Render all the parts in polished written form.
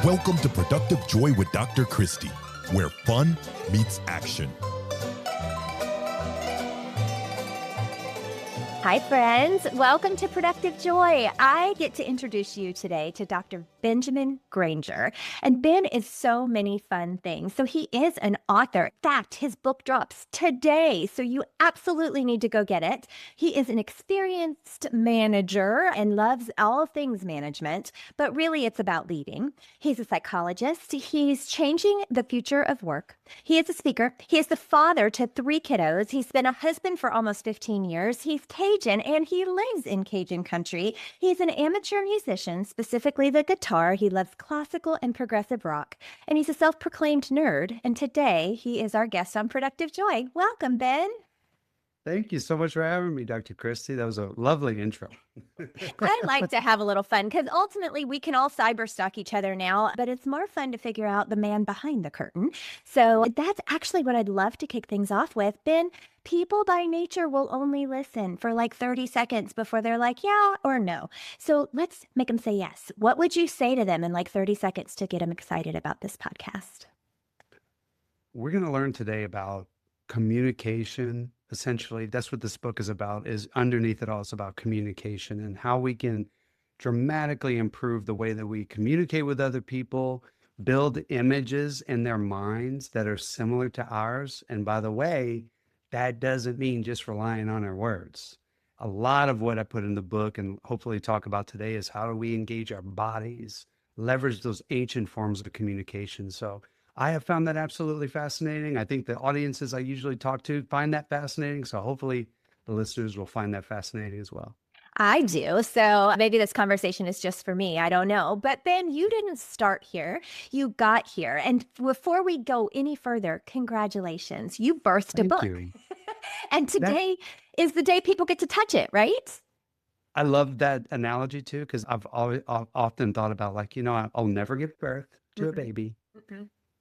Welcome to Productive Joy with Dr. Christie, where fun meets action. Hi, friends. Welcome to Productive Joy. I get to introduce you today to Dr. Benjamin Granger. And Ben is so many fun things. So he is an author. In fact, his book drops today. So you absolutely need to go get it. He is an experienced manager and loves all things management, but really it's about leading. He's a psychologist. He's changing the future of work. He is a speaker. He is the father to 3 kiddos. He's been a husband for almost 15 years. He's Cajun, and he lives in Cajun country. He's an amateur musician, specifically the guitar. He loves classical and progressive rock, and he's a self-proclaimed nerd. And today, he is our guest on Productive Joy. Welcome, Ben. Thank you so much for having me, Dr. Christie. That was a lovely intro. I like to have a little fun because ultimately we can all cyber stalk each other now, but it's more fun to figure out the man behind the curtain. So that's actually what I'd love to kick things off with. Ben, people by nature will only listen for like 30 seconds before they're like, yeah or no. So let's make them say yes. What would you say to them in like 30 seconds to get them excited about this podcast? We're going to learn today about communication. Essentially, that's what this book is about, is underneath it all, it's about communication and how we can dramatically improve the way that we communicate with other people, build images in their minds that are similar to ours. And by the way, that doesn't mean just relying on our words. A lot of what I put in the book and hopefully talk about today is how do we engage our bodies, leverage those ancient forms of communication. So I have found that absolutely fascinating. I think the audiences I usually talk to find that fascinating. So hopefully the listeners will find that fascinating as well. I do. So maybe this conversation is just for me. I don't know. But Ben, you didn't start here. You got here. And before we go any further, congratulations. You birthed a book. Thank you. And today is the day people get to touch it, right? I love that analogy too, because I've often thought about like, I'll never give birth to a baby.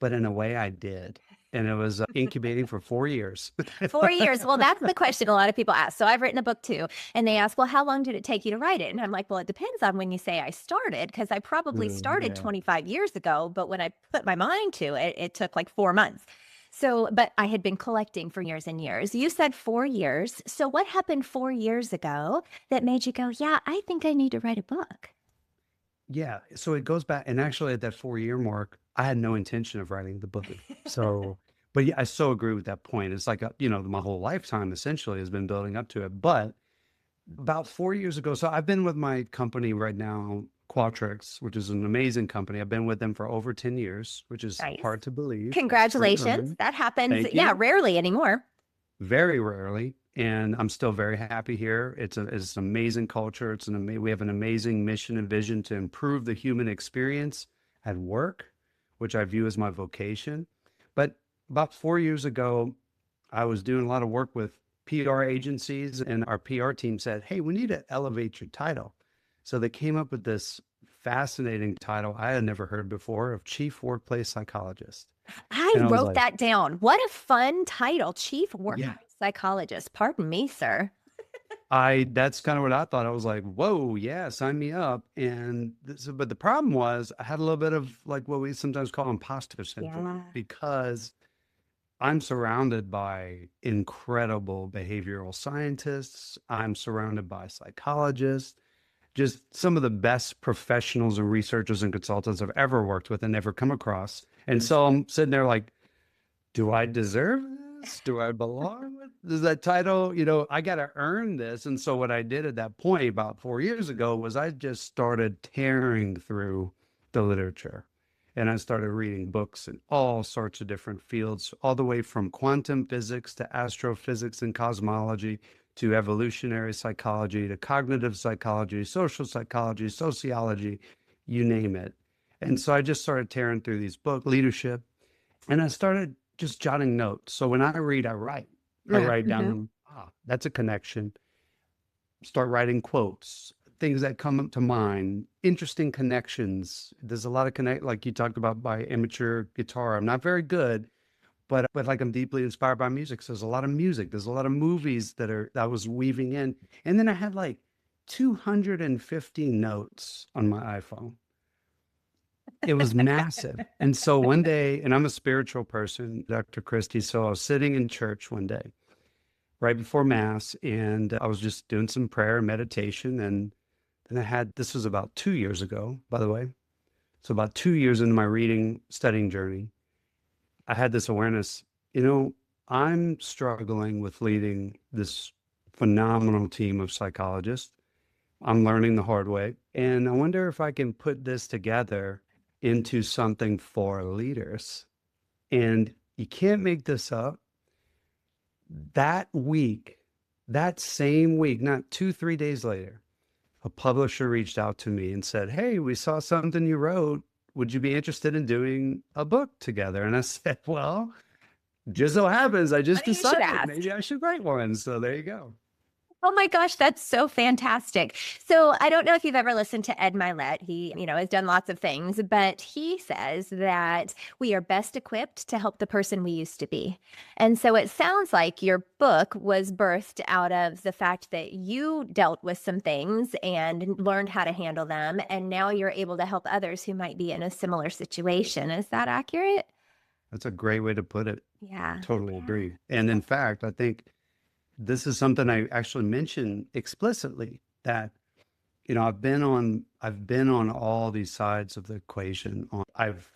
But in a way I did. And it was incubating for 4 years. 4 years. Well, that's the question a lot of people ask. So I've written a book too. And they ask, well, how long did it take you to write it? And I'm like, well, it depends on when you say I started, because I probably started 25 years ago. But when I put my mind to it, it took like 4 months. So, but I had been collecting for years and years. You said 4 years. So what happened 4 years ago that made you go, yeah, I think I need to write a book? Yeah. So it goes back. And actually at that 4-year mark, I had no intention of writing the book. So, but yeah, I so agree with that point. It's like, my whole lifetime essentially has been building up to it. But about 4 years ago, so I've been with my company right now, Qualtrics, which is an amazing company. I've been with them for over 10 years, which is Nice. hard to believe. Congratulations. That happens, Thank you. rarely anymore. Very rarely. And I'm still very happy here. It's an amazing culture. We have an amazing mission and vision to improve the human experience at work, which I view as my vocation. But about 4 years ago, I was doing a lot of work with PR agencies, and our PR team said, hey, we need to elevate your title. So they came up with this fascinating title I had never heard before of Chief Workplace Psychologist. I And I was wrote like, that down. What a fun title, Chief Workplace Psychologist. Pardon me, sir. That's kind of what I thought. I was like, whoa, yeah, sign me up. But the problem was I had a little bit of like what we sometimes call imposter syndrome, because I'm surrounded by incredible behavioral scientists. I'm surrounded by psychologists, just some of the best professionals and researchers and consultants I've ever worked with and ever come across. And so I'm sitting there like, do I deserve this? Do I belong with that title? I got to earn this. And so what I did at that point about 4 years ago was I just started tearing through the literature. And I started reading books in all sorts of different fields, all the way from quantum physics to astrophysics and cosmology to evolutionary psychology to cognitive psychology, social psychology, sociology, you name it. And so I just started tearing through these books, leadership, and I started just jotting notes. So when I read, I write. I write down, that's a connection. Start writing quotes, things that come up to mind, interesting connections. There's a lot of like you talked about by amateur guitar. I'm not very good, but like I'm deeply inspired by music. So there's a lot of music. There's a lot of movies that I was weaving in. And then I had like 250 notes on my iPhone. It was massive. And so one day, and I'm a spiritual person, Dr. Christie. So I was sitting in church one day, right before Mass, and I was just doing some prayer and meditation. And then this was about 2 years ago, by the way. So about 2 years into my studying journey, I had this awareness, I'm struggling with leading this phenomenal team of psychologists. I'm learning the hard way. And I wonder if I can put this together into something for leaders. And you can't make this up. That same week, not 2, 3 days later, a publisher reached out to me and said, "Hey, we saw something you wrote. Would you be interested in doing a book together?" And I said, "Well, just so happens, I just decided maybe I should write one." So there you go. Oh my gosh, that's so fantastic. So I don't know if you've ever listened to Ed Milet. He, has done lots of things, but he says that we are best equipped to help the person we used to be. And so it sounds like your book was birthed out of the fact that you dealt with some things and learned how to handle them. And now you're able to help others who might be in a similar situation. Is that accurate? That's a great way to put it. Yeah. Totally agree. And in fact, I think this is something I actually mentioned explicitly, that, I've been on all these sides of the equation. I've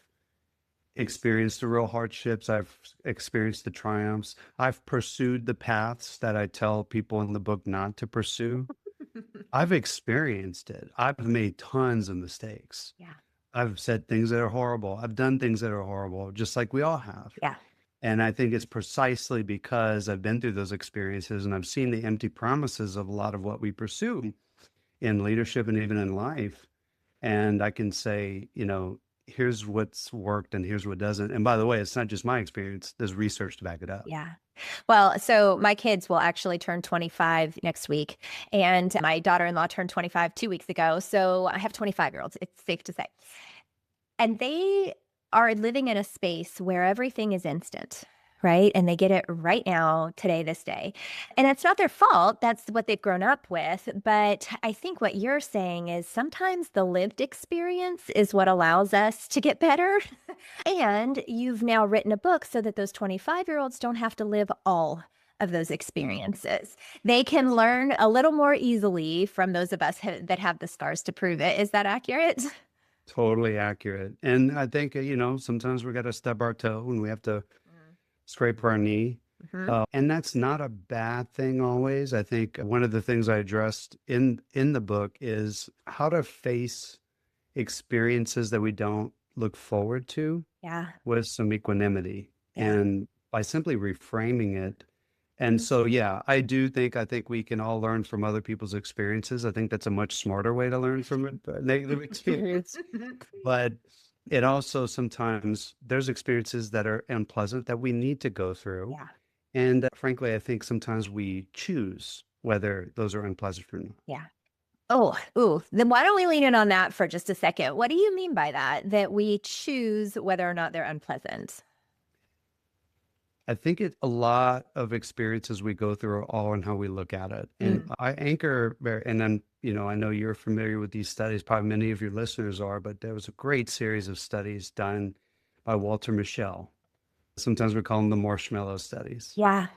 experienced the real hardships. I've experienced the triumphs. I've pursued the paths that I tell people in the book not to pursue. I've experienced it. I've made tons of mistakes. Yeah. I've said things that are horrible. I've done things that are horrible, just like we all have. Yeah. And I think it's precisely because I've been through those experiences and I've seen the empty promises of a lot of what we pursue in leadership and even in life. And I can say, here's what's worked and here's what doesn't. And by the way, it's not just my experience. There's research to back it up. Yeah. Well, so my kids will actually turn 25 next week. And my daughter-in-law turned 25 2 weeks ago. So I have 25-year-olds, it's safe to say. And they are living in a space where everything is instant, right? And they get it right now, today, this day. And it's not their fault. That's what they've grown up with. But I think what you're saying is sometimes the lived experience is what allows us to get better. And you've now written a book so that those 25-year-olds don't have to live all of those experiences. They can learn a little more easily from those of us that have the scars to prove it. Is that accurate? Totally accurate. And I think, sometimes we got to stub our toe and we have to scrape our knee. And that's not a bad thing always. I think one of the things I addressed in the book is how to face experiences that we don't look forward to with some equanimity and by simply reframing it. And so, I think we can all learn from other people's experiences. I think that's a much smarter way to learn from a negative experience. But it also sometimes there's experiences that are unpleasant that we need to go through. Yeah. And frankly, I think sometimes we choose whether those are unpleasant or not. Yeah. Then why don't we lean in on that for just a second? What do you mean by that we choose whether or not they're unpleasant? I think a lot of experiences we go through are all in how we look at it. And I anchor, and then, I know you're familiar with these studies, probably many of your listeners are, but there was a great series of studies done by Walter Mischel. Sometimes we call them the marshmallow studies. Yeah.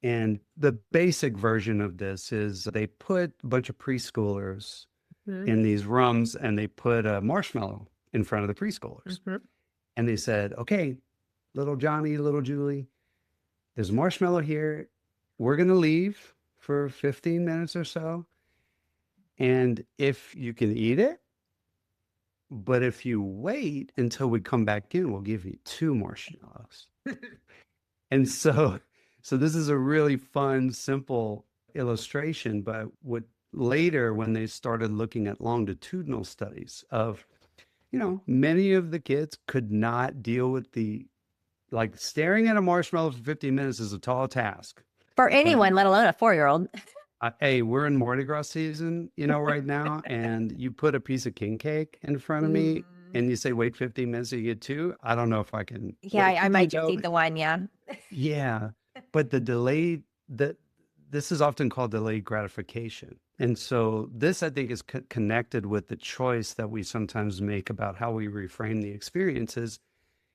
And the basic version of this is they put a bunch of preschoolers in these rooms and they put a marshmallow in front of the preschoolers. And they said, "Okay, little Johnny, little Julie, there's a marshmallow here. We're going to leave for 15 minutes or so. And if you can eat it, but if you wait until we come back in, we'll give you 2 marshmallows." And so this is a really fun, simple illustration. But later, when they started looking at longitudinal studies of, many of the kids could not deal with staring at a marshmallow for 15 minutes is a tall task. For anyone, let alone a 4-year-old. Hey, we're in Mardi Gras season, right now, and you put a piece of king cake in front of me and you say, wait 15 minutes, so you get 2. I don't know if I can. Yeah, I might just eat the one. Yeah. Yeah. But this is often called delayed gratification. And so this, I think, is connected with the choice that we sometimes make about how we reframe the experiences.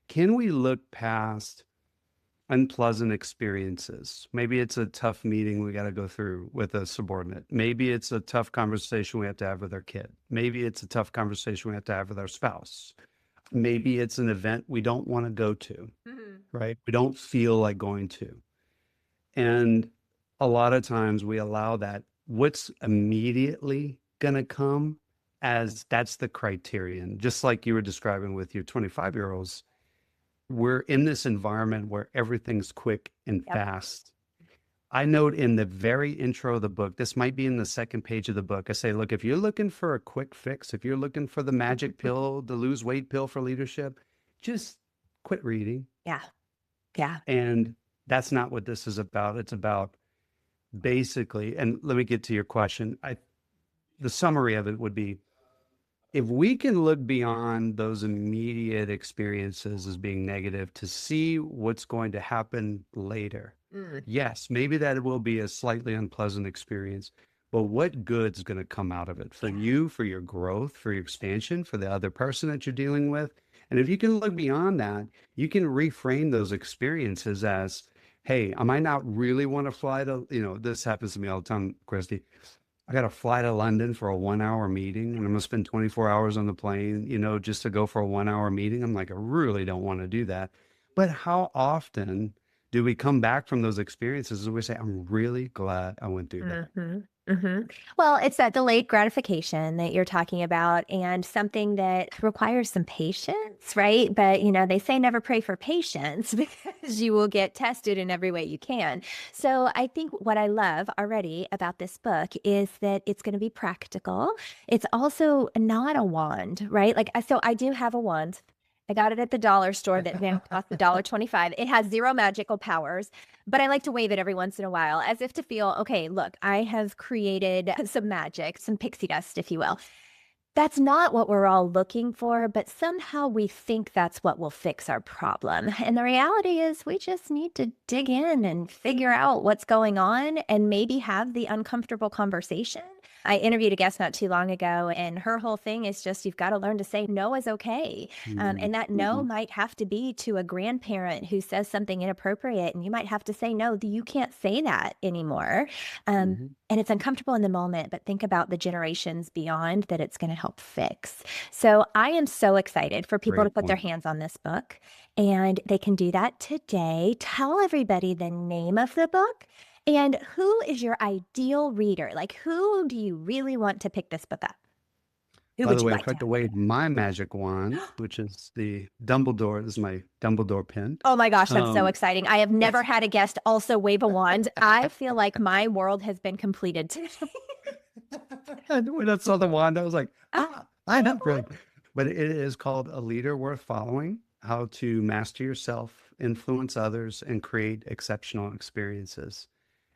Can we look past unpleasant experiences? Maybe it's a tough meeting we got to go through with a subordinate. Maybe it's a tough conversation we have to have with our kid. Maybe it's a tough conversation we have to have with our spouse. Maybe it's an event we don't want to go to, right? We don't feel like going to. And a lot of times we allow that what's immediately going to come as that's the criterion, just like you were describing with your 25-year-olds. We're in this environment where everything's quick and fast. I note in the very intro of the book, this might be in the second page of the book, I say, look, if you're looking for a quick fix, if you're looking for the magic pill, the lose weight pill for leadership, just quit reading. Yeah. Yeah. And that's not what this is about. It's about basically, and let me get to your question. The summary of it would be, if we can look beyond those immediate experiences as being negative to see what's going to happen later. Yes, maybe that will be a slightly unpleasant experience, but what good's going to come out of it for you, for your growth, for your expansion, for the other person that you're dealing with? And if you can look beyond that, you can reframe those experiences as, hey, I might not really want to fly to, this happens to me all the time, Christy. I got to fly to London for a 1-hour meeting and I'm going to spend 24 hours on the plane, just to go for a 1-hour meeting. I'm like, I really don't want to do that. But how often do we come back from those experiences and we say, I'm really glad I went through that? Well, it's that delayed gratification that you're talking about, and something that requires some patience, right? But, they say never pray for patience because you will get tested in every way you can. So I think what I love already about this book is that it's going to be practical. It's also not a wand, right? So I do have a wand. I got it at the dollar store that cost $1.25. It has zero magical powers, but I like to wave it every once in a while as if to feel, okay, look, I have created some magic, some pixie dust, if you will. That's not what we're all looking for, but somehow we think that's what will fix our problem. And the reality is we just need to dig in and figure out what's going on and maybe have the uncomfortable conversation. I interviewed a guest not too long ago, and her whole thing is just, you've got to learn to say no is okay. And that no might have to be to a grandparent who says something inappropriate, and you might have to say, no, you can't say that anymore. And it's uncomfortable in the moment, but think about the generations beyond that it's going to help fix. So I am so excited for people to put their hands on this book, and they can do that today. Tell everybody the name of the book. And who is your ideal reader? Like, who do you really want to pick this book up? By the way, I tried to wave my magic wand, which is the Dumbledore. This is my Dumbledore pen. Oh my gosh, that's so exciting. I have never had a guest also wave a wand. I feel like my world has been completed today. When I saw the wand, I was like, I know. But it is called A Leader Worth Following: How to Master Yourself, Influence Others, and Create Exceptional Experiences.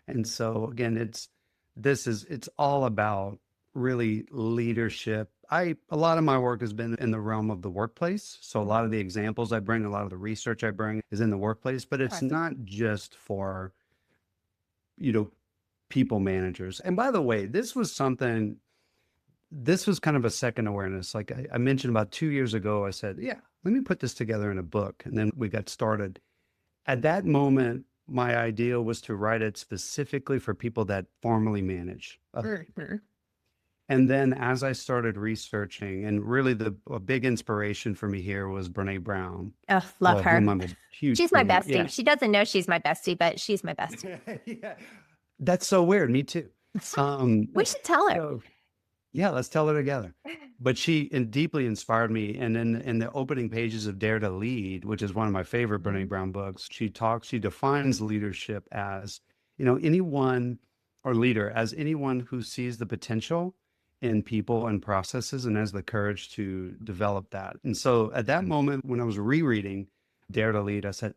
And so again, it's all about really leadership. A lot of my work has been in the realm of the workplace. So a lot of the examples I bring, a lot of the research I bring is in the workplace, but it's not just for, people managers. And by the way, this was kind of a second awareness. Like I mentioned about 2 years ago, I said, yeah, let me put this together in a book. And then we got started. At that moment, my idea was to write it specifically for people that formally manage other people. And then as I started researching, and really a big inspiration for me here was Brene Brown. Oh, love her. She's my bestie. Yeah. She doesn't know she's my bestie, but she's my bestie. Yeah. That's so weird. Me too. We should tell her. So, yeah, let's tell her together. But she deeply inspired me. And in the opening pages of Dare to Lead, which is one of my favorite Brene Brown books, she defines leadership as, anyone or leader as anyone who sees the potential in people and processes and has the courage to develop that. And so at that moment, when I was rereading Dare to Lead, I said,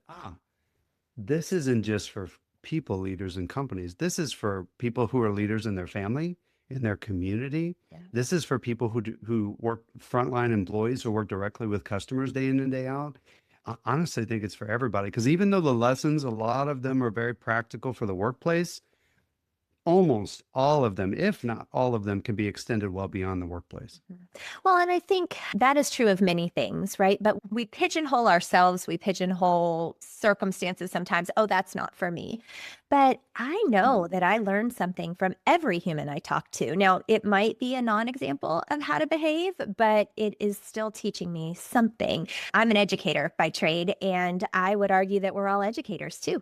this isn't just for people leaders and companies. This is for people who are leaders in their family, in their community. Yeah. This is for people who work frontline employees who work directly with customers day in and day out. I honestly think it's for everybody, because even though the lessons, a lot of them are very practical for the workplace, almost all of them, if not all of them, can be extended well beyond the workplace. Well, and I think that is true of many things, right? But we pigeonhole ourselves, we pigeonhole circumstances sometimes. Oh, that's not for me. But I know that I learned something from every human I talk to. Now, it might be a non-example of how to behave, but it is still teaching me something. I'm an educator by trade, and I would argue that we're all educators too.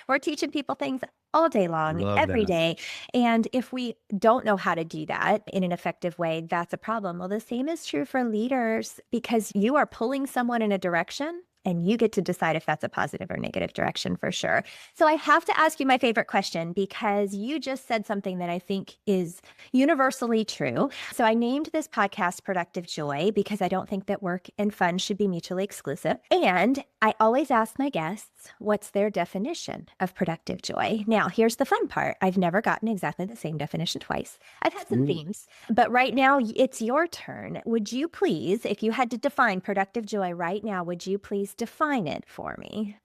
We're teaching people things all day long, Love every that. day. And if we don't know how to do that in an effective way, that's a problem. Well, the same is true for leaders because you are pulling someone in a direction and you get to decide if that's a positive or negative direction for sure. So I have to ask you my favorite question because you just said something that I think is universally true. So I named this podcast Productive Joy because I don't think that work and fun should be mutually exclusive. And I always ask my guests, what's their definition of productive joy? Now, here's the fun part. I've never gotten exactly the same definition twice. I've had some themes, but right now it's your turn. Would you please, if you had to define productive joy right now, would you please define it for me?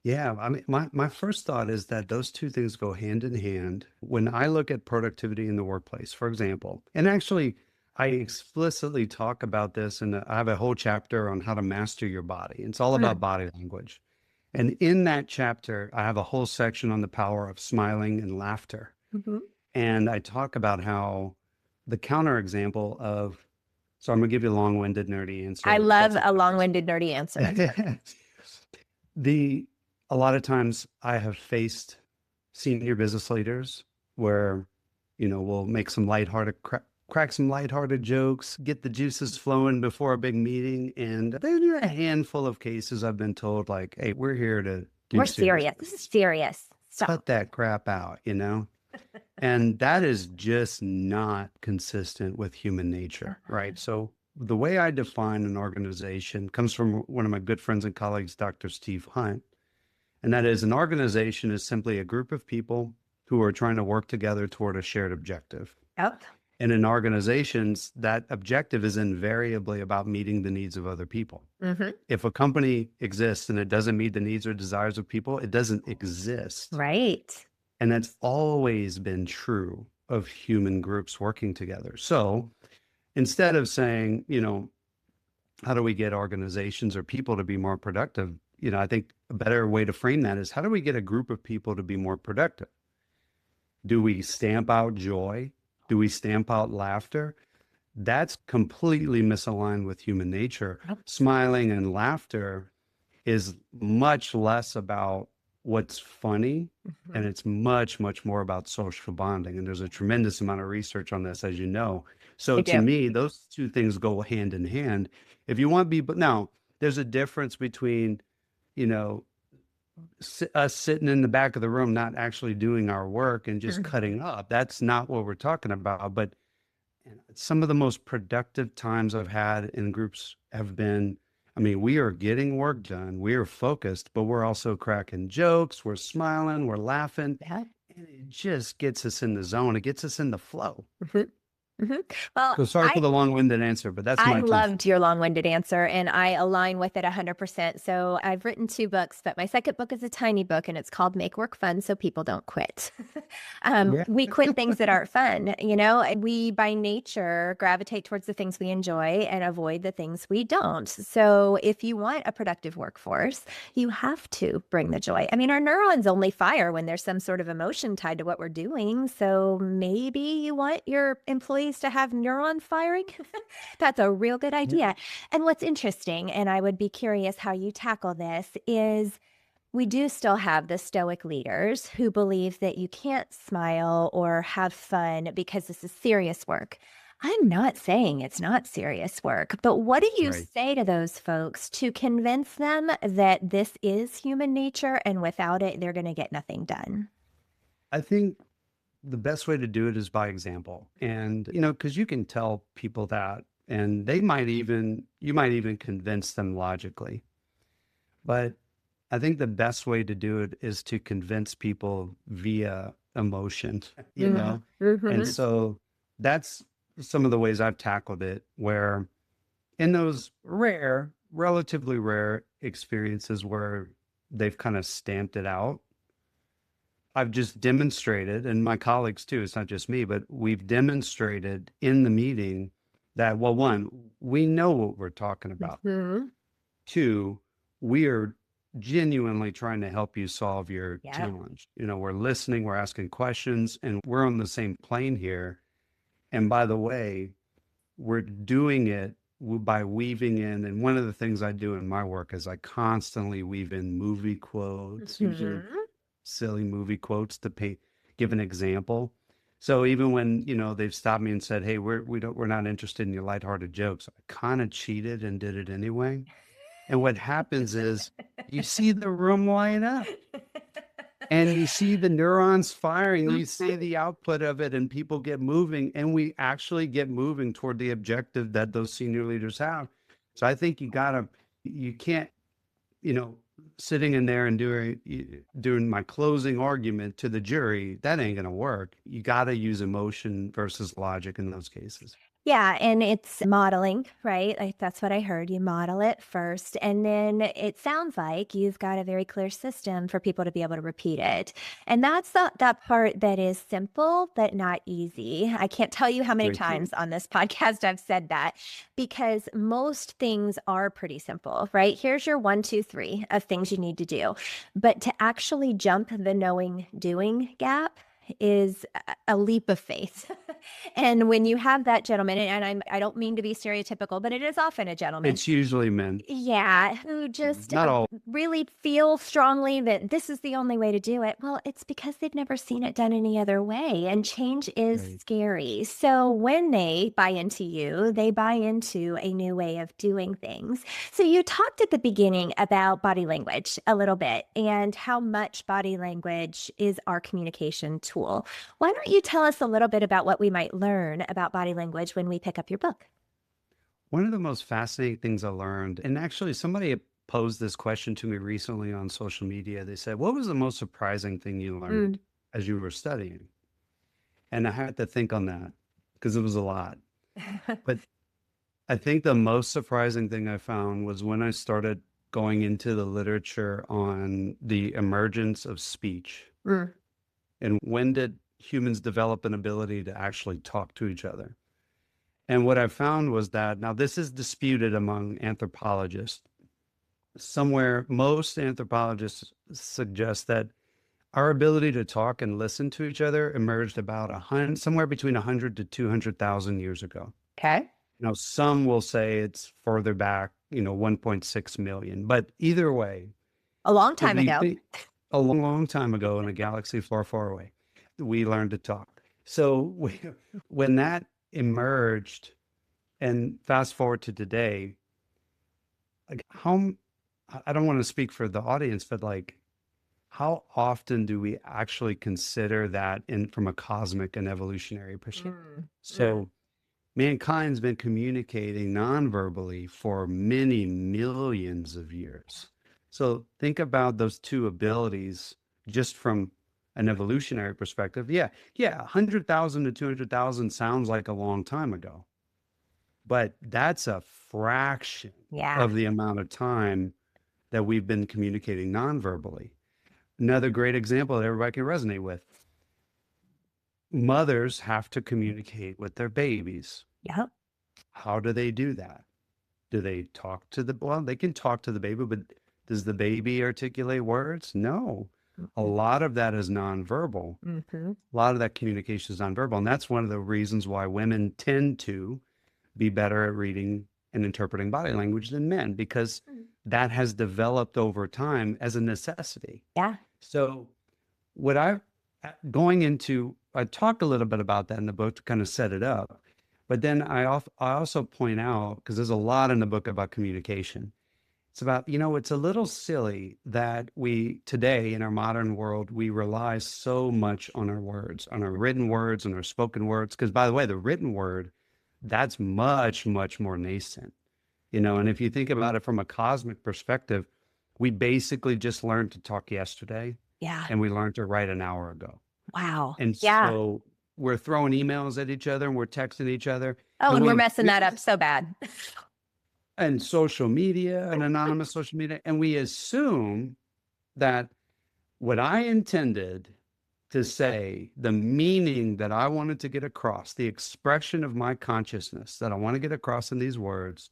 Yeah, I mean, my first thought is that those two things go hand in hand. When I look at productivity in the workplace, for example, and actually, I explicitly talk about this, and I have a whole chapter on how to master your body. It's all about body language. And in that chapter, I have a whole section on the power of smiling and laughter. And I talk about how the counterexample of, so I'm going to give you a long-winded, nerdy answer. I love a long-winded, nerdy answer. A lot of times I have faced senior business leaders where, we'll make some lighthearted, crack some lighthearted jokes, get the juices flowing before a big meeting. And there's a handful of cases I've been told like, hey, we're here to do We're serious. This is serious. Stop. Cut that crap out, And that is just not consistent with human nature, right? So the way I define an organization comes from one of my good friends and colleagues, Dr. Steve Hunt. And that is, an organization is simply a group of people who are trying to work together toward a shared objective. Yep. And in organizations, that objective is invariably about meeting the needs of other people. If a company exists and it doesn't meet the needs or desires of people, it doesn't exist. Right. And that's always been true of human groups working together. So instead of saying, how do we get organizations or people to be more productive? I think a better way to frame that is, how do we get a group of people to be more productive? Do we stamp out joy? Do we stamp out laughter? That's completely misaligned with human nature. Smiling and laughter is much less about what's funny, and it's much, much more about social bonding. And there's a tremendous amount of research on this, as you know. So to me, those two things go hand in hand. If you want to be, but now there's a difference between, us sitting in the back of the room, not actually doing our work and just cutting up. That's not what we're talking about. But some of the most productive times I've had in groups have been, we are getting work done. We are focused, but we're also cracking jokes. We're smiling. We're laughing. And it just gets us in the zone. It gets us in the flow. Well, so sorry for the long-winded answer, but that's my loved your long-winded answer, and I align with it 100%. So I've written 2 books, but my second book is a tiny book, and it's called Make Work Fun So People Don't Quit. We quit things that aren't fun. We by nature gravitate towards the things we enjoy and avoid the things we don't. So if you want a productive workforce, you have to bring the joy. Our neurons only fire when there's some sort of emotion tied to what we're doing. So maybe you want your employees to have neuron firing. That's a real good idea. And what's interesting, and I would be curious how you tackle this, is we do still have the stoic leaders who believe that you can't smile or have fun because this is serious work. I'm not saying it's not serious work, but what do you say to those folks to convince them that this is human nature and without it, they're going to get nothing done? I think the best way to do it is by example. And, because you can tell people that, and you might even convince them logically. But I think the best way to do it is to convince people via emotion, And so that's some of the ways I've tackled it, where in those relatively rare experiences where they've kind of stamped it out, I've just demonstrated, and my colleagues too, it's not just me, but we've demonstrated in the meeting that, well, one, we know what we're talking about. Mhm. Two, we are genuinely trying to help you solve your Yep. challenge. We're listening, we're asking questions, and we're on the same plane here. And by the way, we're doing it by weaving in. And one of the things I do in my work is I constantly weave in movie quotes, usually Mhm. silly movie quotes to give an example. So even when, they've stopped me and said, "Hey, we're not interested in your lighthearted jokes," I kind of cheated and did it anyway. And what happens is you see the room light up and you see the neurons firing, you see the output of it, and people get moving, and we actually get moving toward the objective that those senior leaders have. So I think you can't, sitting in there and doing my closing argument to the jury, that ain't going to work. You got to use emotion versus logic in those cases. Yeah, and it's modeling, right? Like that's what I heard. You model it first, and then it sounds like you've got a very clear system for people to be able to repeat it. And that's that part that is simple but not easy. I can't tell you how many Very true. times on this podcast I've said that, because most things are pretty simple, right? Here's your 1, 2, 3 of things you need to do. But to actually jump the knowing doing gap is a leap of faith. And when you have that gentleman, and I don't mean to be stereotypical, but it is often a gentleman. It's usually men. Yeah, who just Not all. really feel strongly that this is the only way to do it. Well, it's because they've never seen it done any other way, and change is Right. scary. So when they buy into you, they buy into a new way of doing things. So you talked at the beginning about body language a little bit and how much body language is our communication tool. Why don't you tell us a little bit about what we might learn about body language when we pick up your book? One of the most fascinating things I learned, and actually somebody posed this question to me recently on social media. They said, "What was the most surprising thing you learned as you were studying?" And I had to think on that because it was a lot. But I think the most surprising thing I found was when I started going into the literature on the emergence of speech Mm. and when did humans develop an ability to actually talk to each other. And what I found was that, now this is disputed among anthropologists. Somewhere, most anthropologists suggest that our ability to talk and listen to each other emerged about somewhere between 100 to 200,000 years ago. Okay. Now, some will say it's further back, 1.6 million. But either way, A long time ago. a long, long time ago in a galaxy far, far away, we learned to talk. So when that emerged, and fast forward to today, like I don't want to speak for the audience, but like, how often do we actually consider that from a cosmic and evolutionary perspective? So mankind's been communicating non-verbally for many millions of years. So think about those two abilities just from an evolutionary perspective. Yeah, 100,000 to 200,000 sounds like a long time ago, but that's a fraction Yeah. of the amount of time that we've been communicating non-verbally. Another great example that everybody can resonate with. Mothers have to communicate with their babies. Yep. How do they do that? Do they talk to well, they can talk to the baby, but does the baby articulate words? No. A lot of that is nonverbal. Mm-hmm. A lot of that communication is nonverbal. And that's one of the reasons why women tend to be better at reading and interpreting body language than men, because that has developed over time as a necessity. Yeah. So I talked a little bit about that in the book to kind of set it up. But then I also point out, because there's a lot in the book about communication. It's about, it's a little silly that today in our modern world, we rely so much on our words, on our written words, on our spoken words. Because by the way, the written word, that's much, much more nascent, and if you think about it from a cosmic perspective, we basically just learned to talk yesterday. Yeah. And we learned to write an hour ago. Wow. And so we're throwing emails at each other and we're texting each other. Oh, and we're messing that up so bad. And social media and anonymous social media. And we assume that what I intended to say the meaning that I wanted to get across, the expression of my consciousness that I want to get across in these words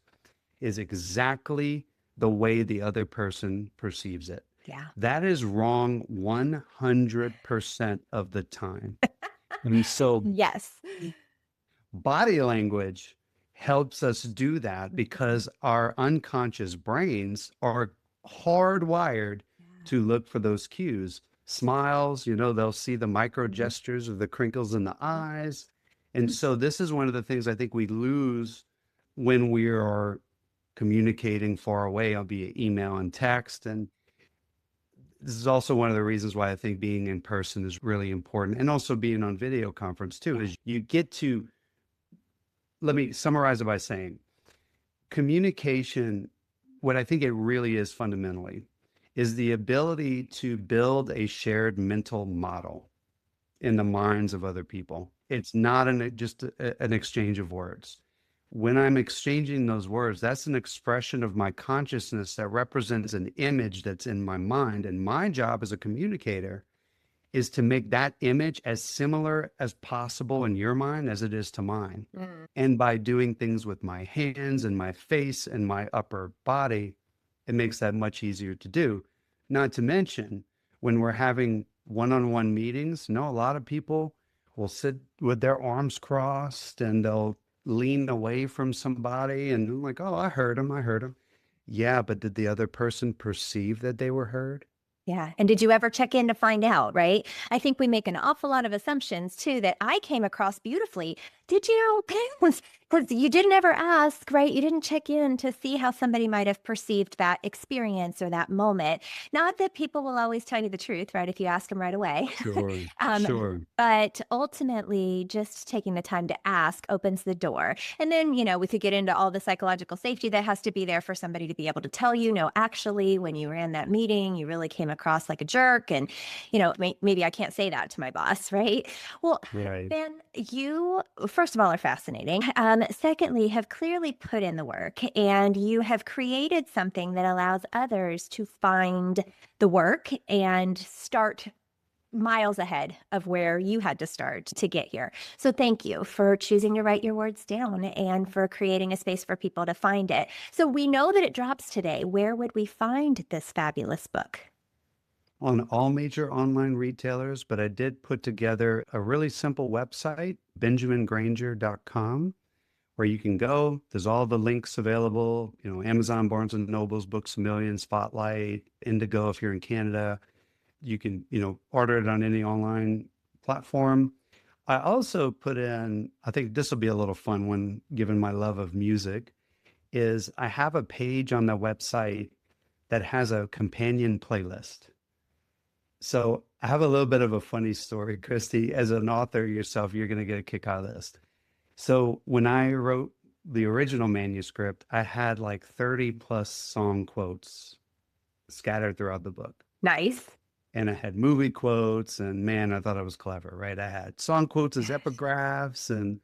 is exactly the way the other person perceives it. Yeah. That is wrong 100% of the time. And so Yes. body language helps us do that because our unconscious brains are hardwired to look for those cues. Smiles, they'll see the micro gestures of the crinkles in the eyes. And so this is one of the things I think we lose when we are communicating far away, albeit email and text. And this is also one of the reasons why I think being in person is really important, and also being on video conference too, is you get to, let me summarize it by saying communication, what I think it really is fundamentally, is the ability to build a shared mental model in the minds of other people. It's not just an exchange of words. When I'm exchanging those words, that's an expression of my consciousness that represents an image that's in my mind. And my job as a communicator is to make that image as similar as possible in your mind as it is to mine. And by doing things with my hands and my face and my upper body, it makes that much easier to do. Not to mention, when we're having one-on-one meetings, a lot of people will sit with their arms crossed and they'll lean away from somebody and I'm like, oh, I heard him. Yeah, but did the other person perceive that they were heard? Yeah. And did you ever check in to find out, right? I think we make an awful lot of assumptions too that I came across beautifully. Did you? Because you didn't ever ask, right? You didn't check in to see how somebody might have perceived that experience or that moment. Not that people will always tell you the truth, right? If you ask them right away. Sure. Sure. But ultimately, just taking the time to ask opens the door. And then, we could get into all the psychological safety that has to be there for somebody to be able to tell you, no, actually, when you ran that meeting, you really came across like a jerk. And, maybe I can't say that to my boss, right? Well, Right. Ben, you, first of all, are fascinating. Secondly, have clearly put in the work and you have created something that allows others to find the work and start miles ahead of where you had to start to get here. So thank you for choosing to write your words down and for creating a space for people to find it. So we know that it drops today. Where would we find this fabulous book? On all major online retailers, but I did put together a really simple website, benjamingranger.com, where you can go. There's all the links available, Amazon, Barnes and Noble's, Books A Million, Spotlight, Indigo if you're in Canada. You can, order it on any online platform. I also put in, I think this will be a little fun one, given my love of music, is I have a page on the website that has a companion playlist. So I have a little bit of a funny story, Christie. As an author yourself, you're going to get a kick out of this. So when I wrote the original manuscript, I had like 30 plus song quotes scattered throughout the book. Nice. And I had movie quotes, and man, I thought I was clever, right? I had song quotes as epigraphs, and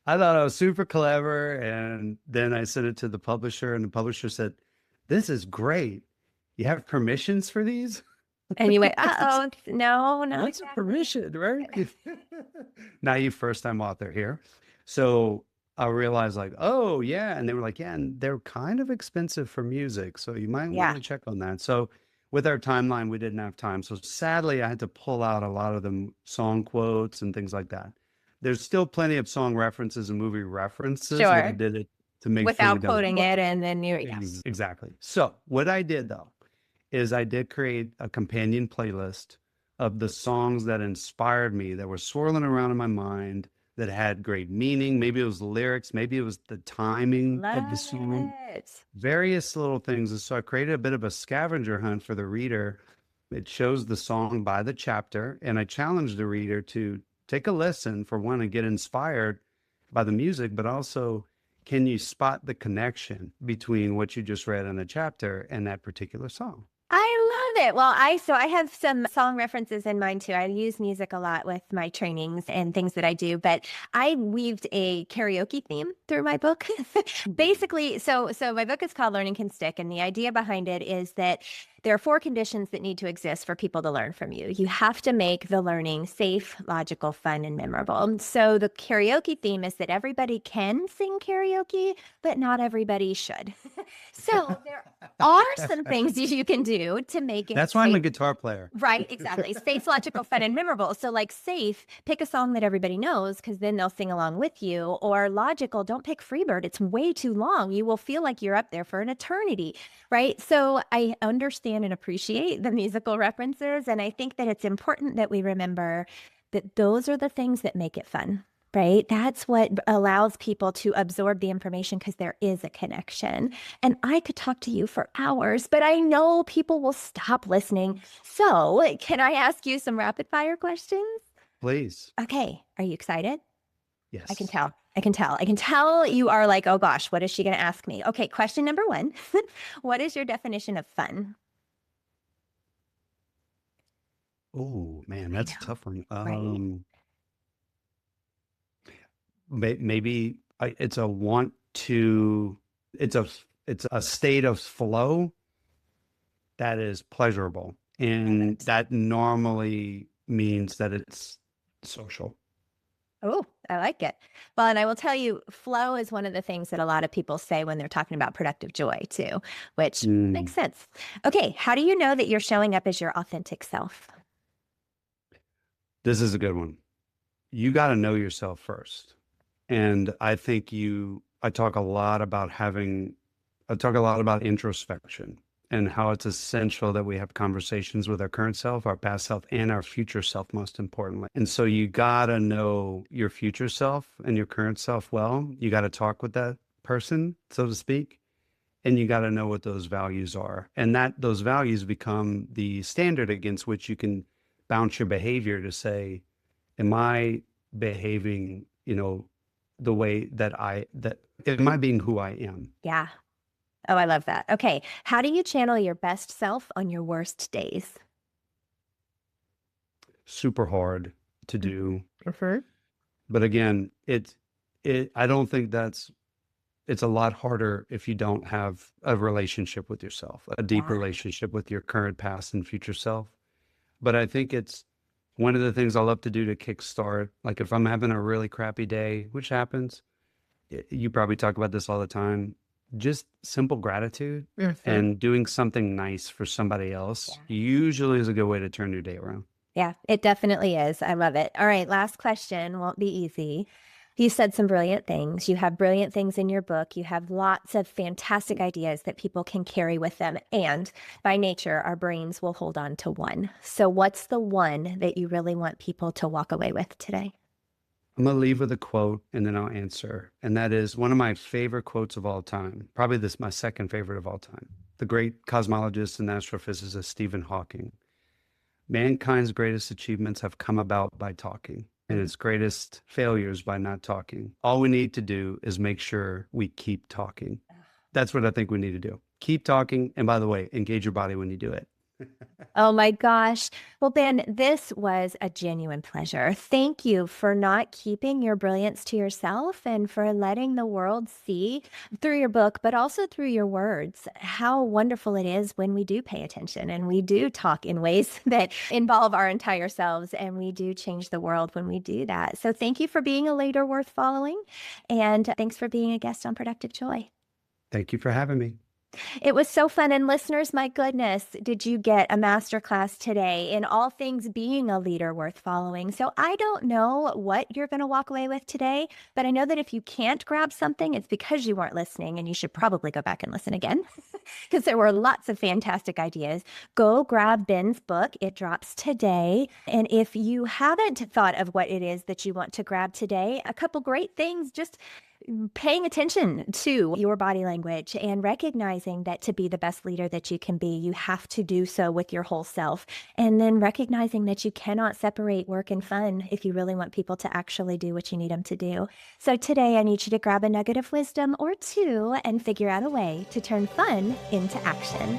I thought I was super clever. And then I sent it to the publisher, and the publisher said, "This is great. You have permissions for these?" And you went, uh-oh, no. What's a permission, right? Naive first-time author here. So I realized like, oh, yeah. And they were like, yeah, and they're kind of expensive for music. So you might want to check on that. So with our timeline, we didn't have time. So sadly, I had to pull out a lot of the song quotes and things like that. There's still plenty of song references and movie references. Sure. I did it to make without quoting it, and then Exactly. So what I did though, is I did create a companion playlist of the songs that inspired me, that were swirling around in my mind, that had great meaning. Maybe it was the lyrics, maybe it was the timing of the song, various little things. And so I created a bit of a scavenger hunt for the reader. It shows the song by the chapter, and I challenged the reader to take a listen, for one, and get inspired by the music, but also, can you spot the connection between what you just read in the chapter and that particular song? I love it. Well, I have some song references in mind too. I use music a lot with my trainings and things that I do, but I weaved a karaoke theme through my book. Basically, so my book is called Learning Can Stick, and the idea behind it is that there are 4 conditions that need to exist for people to learn from you. You have to make the learning safe, logical, fun, and memorable. So the karaoke theme is that everybody can sing karaoke, but not everybody should. So there are some things you can do to make it That's why I'm a safe. guitar player. Right, exactly. Safe, logical, fun, and memorable. So like safe, pick a song that everybody knows because then they'll sing along with you. Or logical, don't pick Freebird. It's way too long. You will feel like you're up there for an eternity, right? So I understand and appreciate the musical references. And I think that it's important that we remember that those are the things that make it fun. Right? That's what allows people to absorb the information because there is a connection. And I could talk to you for hours, but I know people will stop listening. So, can I ask you some rapid fire questions? Please. Okay. Are you excited? Yes. I can tell. I can tell you are like, oh gosh, what is she going to ask me? Okay. Question number 1. What is your definition of fun? Oh, man, that's a tough one. Right. Maybe it's a want to, it's a state of flow that is pleasurable. And that normally means that it's social. Oh, I like it. Well, and I will tell you, flow is one of the things that a lot of people say when they're talking about productive joy too, which makes sense. Okay. How do you know that you're showing up as your authentic self? This is a good one. You got to know yourself first. And I think I talk a lot about introspection and how it's essential that we have conversations with our current self, our past self, and our future self, most importantly. And so you got to know your future self and your current self well. You got to talk with that person, so to speak, and you got to know what those values are. And those values become the standard against which you can bounce your behavior to say, am I behaving, the way am I being who I am? Yeah. Oh, I love that. Okay. How do you channel your best self on your worst days? Super hard to do. Mm-hmm. But again, I don't think it's a lot harder if you don't have a relationship with yourself, a deep relationship with your current, past, and future self. But I think it's one of the things I love to do to kickstart, like if I'm having a really crappy day, which happens, you probably talk about this all the time, just simple gratitude and doing something nice for somebody else usually is a good way to turn your day around. Yeah, it definitely is. I love it. All right, last question. Won't be easy. You said some brilliant things. You have brilliant things in your book. You have lots of fantastic ideas that people can carry with them. And by nature, our brains will hold on to one. So what's the one that you really want people to walk away with today? I'm going to leave with a quote and then I'll answer. And that is one of my favorite quotes of all time. Probably my second favorite of all time. The great cosmologist and astrophysicist Stephen Hawking. Mankind's greatest achievements have come about by talking, and its greatest failures by not talking. All we need to do is make sure we keep talking. That's what I think we need to do. Keep talking. And by the way, engage your body when you do it. Oh my gosh. Well, Ben, this was a genuine pleasure. Thank you for not keeping your brilliance to yourself and for letting the world see through your book, but also through your words, how wonderful it is when we do pay attention and we do talk in ways that involve our entire selves, and we do change the world when we do that. So thank you for being a leader worth following. And thanks for being a guest on Productive Joy. Thank you for having me. It was so fun. And listeners, my goodness, did you get a masterclass today in all things being a leader worth following? So I don't know what you're going to walk away with today, but I know that if you can't grab something, it's because you weren't listening, and you should probably go back and listen again because there were lots of fantastic ideas. Go grab Ben's book. It drops today. And if you haven't thought of what it is that you want to grab today, a couple great things, just paying attention to your body language and recognizing that to be the best leader that you can be, you have to do so with your whole self. And then recognizing that you cannot separate work and fun if you really want people to actually do what you need them to do. So today I need you to grab a nugget of wisdom or two and figure out a way to turn fun into action.